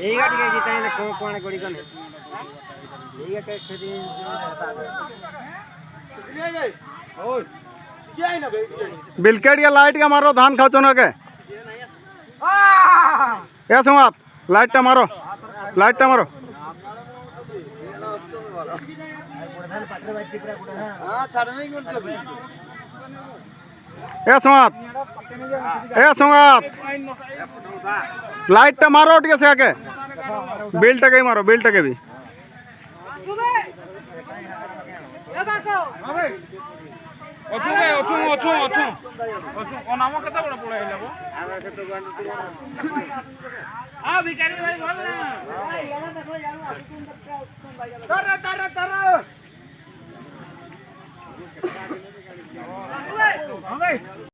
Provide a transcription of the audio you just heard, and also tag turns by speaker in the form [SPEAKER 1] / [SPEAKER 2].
[SPEAKER 1] এই গাড়ি জিতা है कौन गोड़ी कौन है ये के खेती ओए क्या है ना
[SPEAKER 2] बिलकेट या लाइट का मारो धान खाओ चनो के ए संवाद लाइट टा मारो
[SPEAKER 1] हां छाड़ में कौन चल
[SPEAKER 2] ए संवाद लाइट टा मारो उठ से आके बिल टके मारो बिल टके भी
[SPEAKER 3] नाम केते बड़ पड़े हेला गो
[SPEAKER 1] आवे से तो गन
[SPEAKER 3] आ भिखारी भाई बोल ना
[SPEAKER 1] तर